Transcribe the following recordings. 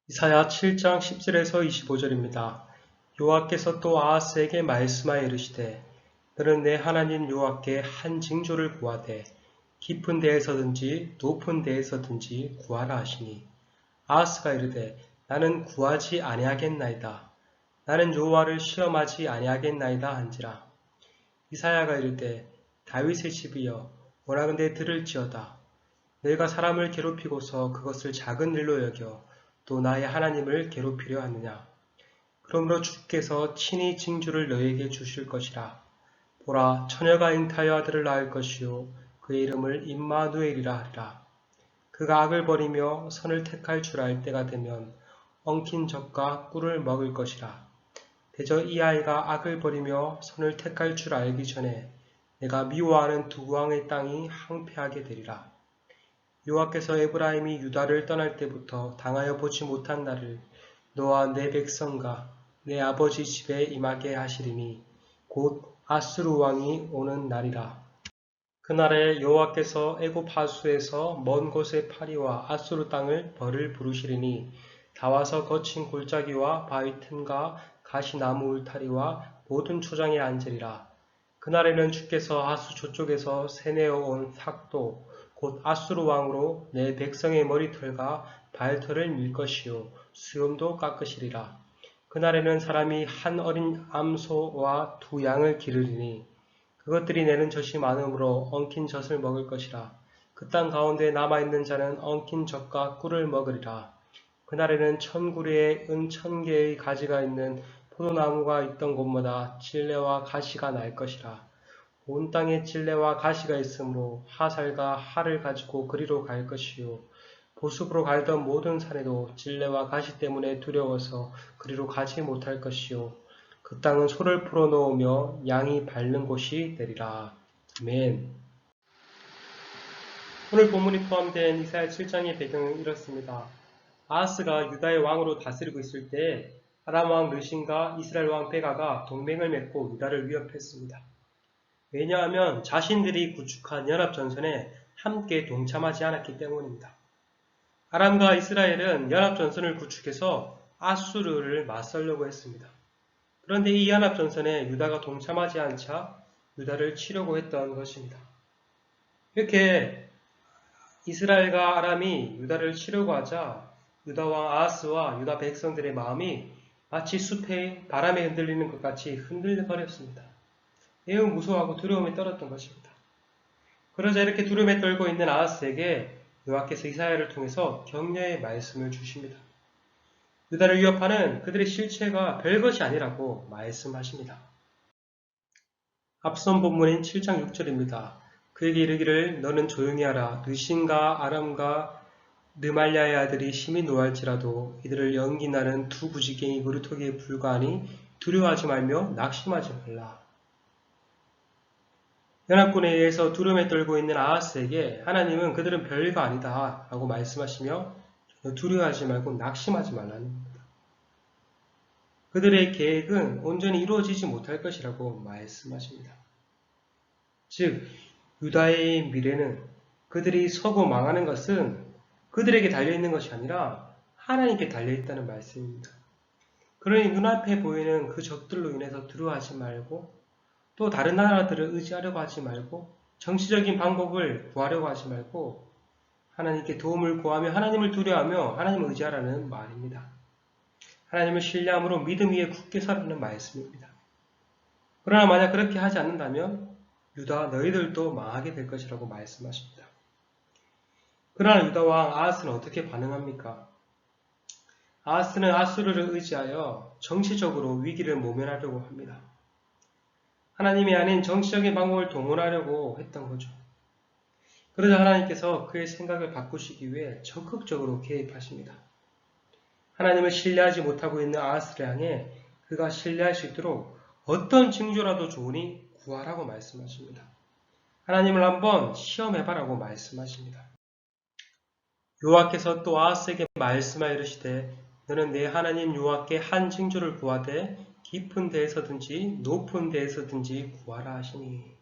이사야 7장 10절에서 25절입니다. 여호와께서 또 아하스에게 말씀하여 이르시되 너는 내 하나님 여호와께 한 징조를 구하되 깊은 데에서든지 높은 데에서든지 구하라 하시니 아하스가 이르되 나는 구하지 아니하겠나이다. 나는 여호와를 시험하지 아니하겠나이다 한지라. 이사야가 이르되 다윗의 집이여 원하건대 들을지어다. 너희가 사람을 괴롭히고서 그것을 작은 일로 여겨 또 나의 하나님을 괴롭히려 하느냐. 그러므로 주께서 친히 징조를 너희에게 주실 것이라. 보라, 처녀가 잉타하여 아들을 낳을 것이요 그의 이름을 임마누엘이라 하리라. 그가 악을 버리며 선을 택할 줄 알 때가 되면 엉킨 젖과 꿀을 먹을 것이라. 대저 이 아이가 악을 버리며 선을 택할 줄 알기 전에 내가 미워하는 두 왕의 땅이 항폐하게 되리라. 여호와께서 에브라임이 유다를 떠날 때부터 당하여 보지 못한 날을 너와 내 백성과 내 아버지 집에 임하게 하시리니 곧 아수르 왕이 오는 날이라. 그날에 여호와께서 애굽 하수에서 먼 곳의 파리와 아수르 땅을 벌을 부르시리니 다 와서 거친 골짜기와 바위 틈과 가시나무 울타리와 모든 초장에 앉으리라. 그날에는 주께서 하수 저쪽에서 새내어 온 삭도 곧 아수르 왕으로 내 백성의 머리털과 발털을 밀 것이요 수염도 깎으시리라. 그날에는 사람이 한 어린 암소와 두 양을 기르리니 그것들이 내는 젖이 많으므로 엉킨 젖을 먹을 것이라. 그 땅 가운데 남아있는 자는 엉킨 젖과 꿀을 먹으리라. 그날에는 1000구리에 은 1000개의 가지가 있는 포도나무가 있던 곳마다 찔레와 가시가 날 것이라. 온 땅에 찔레와 가시가 있으므로 하살과 할을 가지고 그리로 갈 것이요 보습으로 갈던 모든 산에도 찔레와 가시 때문에 두려워서 그리로 가지 못할 것이요 그 땅은 소를 풀어놓으며 양이 밟는 곳이 되리라. 아멘. 오늘 본문이 포함된 이사야 7장의 배경은 이렇습니다. 아하스가 유다의 왕으로 다스리고 있을 때 아람 왕 르신과 이스라엘 왕 베가가 동맹을 맺고 유다를 위협했습니다. 왜냐하면 자신들이 구축한 연합전선에 함께 동참하지 않았기 때문입니다. 아람과 이스라엘은 연합전선을 구축해서 아수르를 맞서려고 했습니다. 그런데 이 연합전선에 유다가 동참하지 않자 유다를 치려고 했던 것입니다. 이렇게 이스라엘과 아람이 유다를 치려고 하자 유다 왕 아하스와 유다 백성들의 마음이 마치 숲의 바람에 흔들리는 것 같이 흔들거렸습니다. 매우 무서워하고 두려움에 떨었던 것입니다. 그러자 이렇게 두려움에 떨고 있는 아하스에게 여호와께서 이사야를 통해서 격려의 말씀을 주십니다. 유다를 위협하는 그들의 실체가 별것이 아니라고 말씀하십니다. 앞선 본문인 7장 6절입니다. 그에게 이르기를 너는 조용히 하라. 르신과 아람과 르말랴의 아들이 심히 노할지라도 이들을 연기나는 두 부지깽이 그루터기에 불과하니 두려워하지 말며 낙심하지 말라. 연합군에 의해서 두려움에 떨고 있는 아하스에게 하나님은 그들은 별거 아니다 라고 말씀하시며 두려워하지 말고 낙심하지 말라는 겁니다. 그들의 계획은 온전히 이루어지지 못할 것이라고 말씀하십니다. 즉 유다의 미래는 그들이 서고 망하는 것은 그들에게 달려있는 것이 아니라 하나님께 달려있다는 말씀입니다. 그러니 눈앞에 보이는 그 적들로 인해서 두려워하지 말고 또 다른 나라들을 의지하려고 하지 말고 정치적인 방법을 구하려고 하지 말고 하나님께 도움을 구하며 하나님을 두려워하며 하나님을 의지하라는 말입니다. 하나님을 신뢰함으로 믿음 위에 굳게 서라는 말씀입니다. 그러나 만약 그렇게 하지 않는다면 유다 너희들도 망하게 될 것이라고 말씀하십니다. 그러나 유다 왕 아하스는 어떻게 반응합니까? 아하스는 아수르를 의지하여 정치적으로 위기를 모면하려고 합니다. 하나님이 아닌 정치적인 방법을 동원하려고 했던 거죠. 그러자 하나님께서 그의 생각을 바꾸시기 위해 적극적으로 개입하십니다. 하나님을 신뢰하지 못하고 있는 아하스를 향해 그가 신뢰할 수 있도록 어떤 징조라도 좋으니 구하라고 말씀하십니다. 하나님을 한번 시험해봐라고 말씀하십니다. 여호와께서 또 아하스에게 말씀하여 이르시되 너는 내 하나님 여호와께 한 징조를 구하되 깊은 데에서든지 높은 데에서든지 구하라 하시니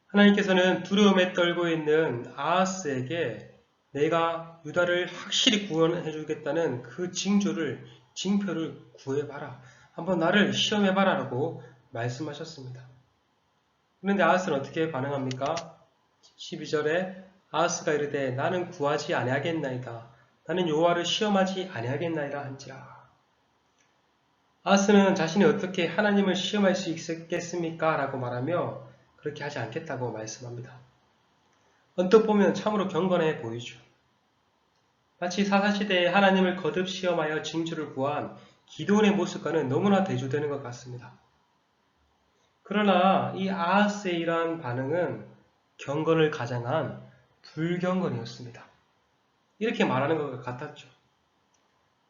하나님께서는 두려움에 떨고 있는 아하스에게 내가 유다를 확실히 구원해 주겠다는 그 징표를 구해봐라. 한번 나를 시험해봐라 라고 말씀하셨습니다. 그런데 아하스는 어떻게 반응합니까? 12절에 아하스가 이르되 나는 구하지 아니하겠나이다. 나는 여호와를 시험하지 아니하겠나이다 한지라. 아하스는 자신이 어떻게 하나님을 시험할 수 있겠습니까? 라고 말하며 그렇게 하지 않겠다고 말씀합니다. 언뜻 보면 참으로 경건해 보이죠. 마치 사사시대에 하나님을 거듭 시험하여 징조를 구한 기드온의 모습과는 너무나 대조되는 것 같습니다. 그러나 이 아하스의 이러한 반응은 경건을 가장한 불경건이었습니다. 이렇게 말하는 것 같았죠.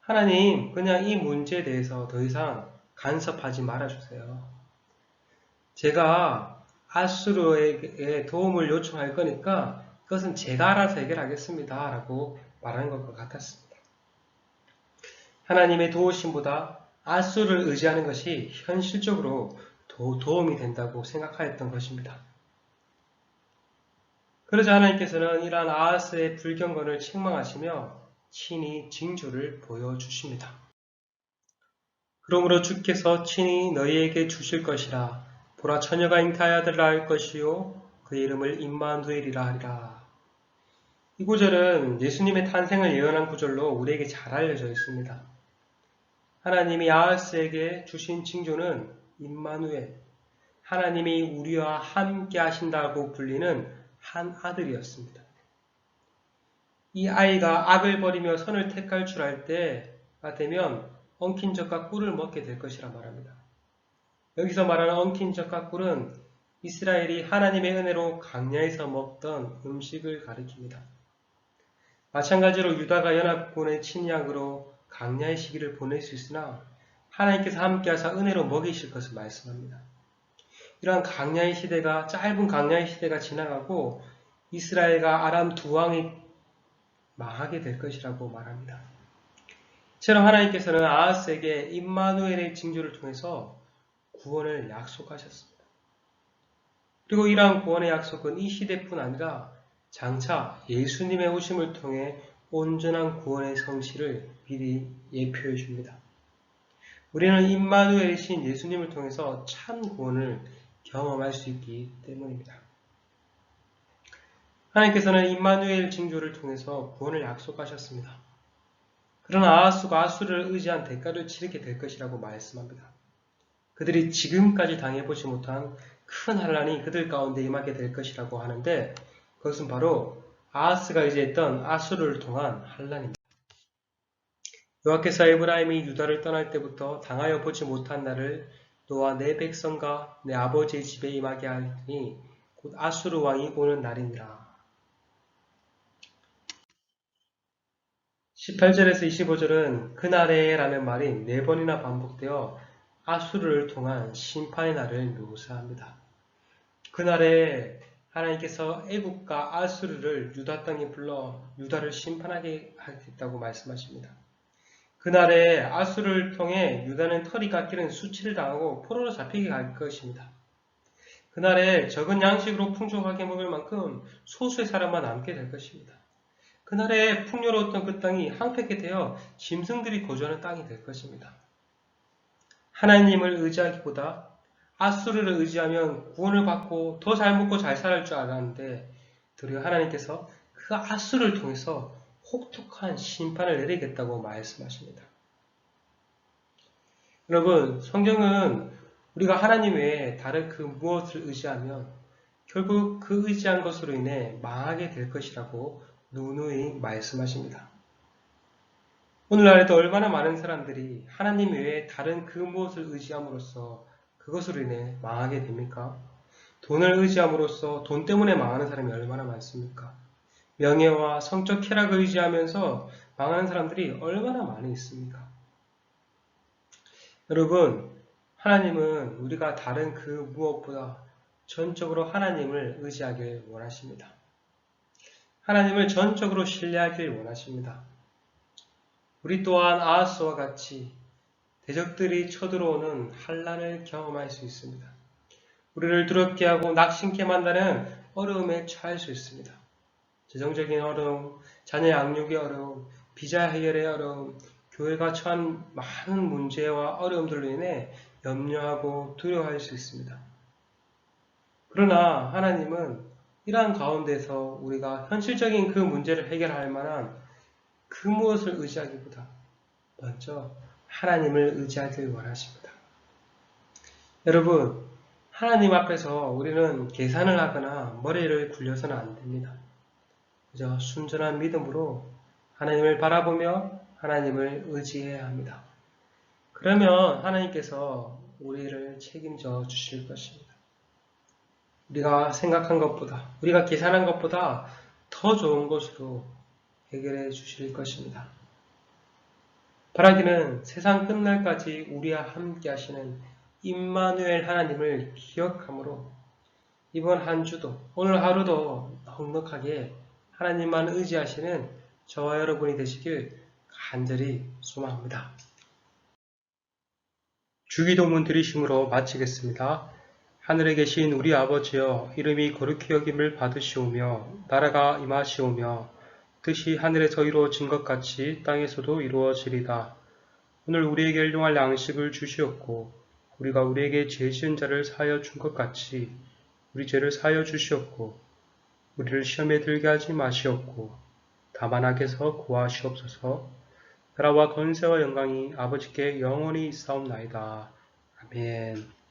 하나님, 그냥 이 문제에 대해서 더 이상 간섭하지 말아주세요. 제가 아수르에게 도움을 요청할 거니까 그것은 제가 알아서 해결하겠습니다. 라고 말하는 것과 같았습니다. 하나님의 도우심보다 아수르를 의지하는 것이 현실적으로 도움이 된다고 생각하였던 것입니다. 그러자 하나님께서는 이러한 아하스의 불경건을 책망하시며 친히 징조를 보여주십니다. 그러므로 주께서 친히 너희에게 주실 것이라. 보라, 처녀가 잉태하여 낳을 것이요 그 이름을 임마누엘이라 하리라. 이 구절은 예수님의 탄생을 예언한 구절로 우리에게 잘 알려져 있습니다. 하나님이 아하스에게 주신 징조는 임마누엘, 하나님이 우리와 함께 하신다고 불리는 한 아들이었습니다. 이 아이가 악을 버리며 선을 택할 줄 알 때가 되면 엉킨 젖과 꿀을 먹게 될 것이라 말합니다. 여기서 말하는 엉킨 젖과 꿀은 이스라엘이 하나님의 은혜로 광야에서 먹던 음식을 가리킵니다. 마찬가지로 유다가 연합군의 침략으로 광야의 시기를 보낼 수 있으나 하나님께서 함께하사 은혜로 먹이실 것을 말씀합니다. 이러한 짧은 광야의 시대가 지나가고 이스라엘과 아람 두 왕이 망하게 될 것이라고 말합니다. 이처럼 하나님께서는 아하스에게 임마누엘의 징조를 통해서 구원을 약속하셨습니다. 그리고 이러한 구원의 약속은 이 시대뿐 아니라 장차 예수님의 오심을 통해 온전한 구원의 성취를 미리 예표해 줍니다. 우리는 임마누엘이신 예수님을 통해서 참 구원을 경험할 수 있기 때문입니다. 하나님께서는 임마누엘 징조를 통해서 구원을 약속하셨습니다. 그러나 아하스가 아수르를 의지한 대가를 치르게 될 것이라고 말씀합니다. 그들이 지금까지 당해보지 못한 큰 환란이 그들 가운데 임하게 될 것이라고 하는데 그것은 바로 아하스가 의지했던 아수르를 통한 환란입니다. 여호와께서 에브라임이 유다를 떠날 때부터 당하여 보지 못한 날을 너와 내 백성과 내 아버지의 집에 임하게 하리니 곧 아수르 왕이 오는 날이니라. 18절에서 25절은 그날에 라는 말이 4번이나 반복되어 아수르를 통한 심판의 날을 묘사합니다. 그날에 하나님께서 애굽과 아수르를 유다 땅에 불러 유다를 심판하게 하겠다고 말씀하십니다. 그날에 아수르를 통해 유다는 털이 깎이는 수치를 당하고 포로로 잡히게 갈 것입니다. 그날에 적은 양식으로 풍족하게 먹을 만큼 소수의 사람만 남게 될 것입니다. 그날에 풍요로웠던 그 땅이 황폐하게 되어 짐승들이 거주하는 땅이 될 것입니다. 하나님을 의지하기보다 아수르를 의지하면 구원을 받고 더 잘 먹고 잘 살 줄 알았는데 도리어 하나님께서 그 아수르를 통해서 혹독한 심판을 내리겠다고 말씀하십니다. 여러분, 성경은 우리가 하나님 외에 다른 그 무엇을 의지하면 결국 그 의지한 것으로 인해 망하게 될 것이라고 누누이 말씀하십니다. 오늘날에도 얼마나 많은 사람들이 하나님 외에 다른 그 무엇을 의지함으로써 그것으로 인해 망하게 됩니까? 돈을 의지함으로써 돈 때문에 망하는 사람이 얼마나 많습니까? 명예와 성적 쾌락을 의지하면서 망하는 사람들이 얼마나 많이 있습니까? 여러분, 하나님은 우리가 다른 그 무엇보다 전적으로 하나님을 의지하길 원하십니다. 하나님을 전적으로 신뢰하길 원하십니다. 우리 또한 아하스와 같이 대적들이 쳐들어오는 환란을 경험할 수 있습니다. 우리를 두렵게 하고 낙심케 만드는 어려움에 처할 수 있습니다. 재정적인 어려움, 자녀 양육의 어려움, 비자 해결의 어려움, 교회가 처한 많은 문제와 어려움들로 인해 염려하고 두려워할 수 있습니다. 그러나 하나님은 이러한 가운데서 우리가 현실적인 그 문제를 해결할 만한 그 무엇을 의지하기보다 먼저 하나님을 의지하길 원하십니다. 여러분, 하나님 앞에서 우리는 계산을 하거나 머리를 굴려서는 안 됩니다. 그저 순전한 믿음으로 하나님을 바라보며 하나님을 의지해야 합니다. 그러면 하나님께서 우리를 책임져 주실 것입니다. 우리가 생각한 것보다, 우리가 계산한 것보다 더 좋은 것으로 해결해 주실 것입니다. 바라기는 세상 끝날까지 우리와 함께 하시는 임마누엘 하나님을 기억함으로 이번 한 주도, 오늘 하루도 넉넉하게 하나님만 의지하시는 저와 여러분이 되시길 간절히 소망합니다. 주기도문 드리심으로 마치겠습니다. 하늘에 계신 우리 아버지여, 이름이 거룩히 여김을 받으시오며 나라가 임하시오며 뜻이 하늘에서 이루어진 것 같이 땅에서도 이루어지리다. 오늘 우리에게 일용할 양식을 주시옵고 우리가 우리에게 죄 지은 자를 사하여 준 것 같이 우리 죄를 사하여 주시옵고 우리를 시험에 들게 하지 마시옵고 다만 악에서 구하시옵소서. 나라와 권세와 영광이 아버지께 영원히 있사옵나이다. 아멘.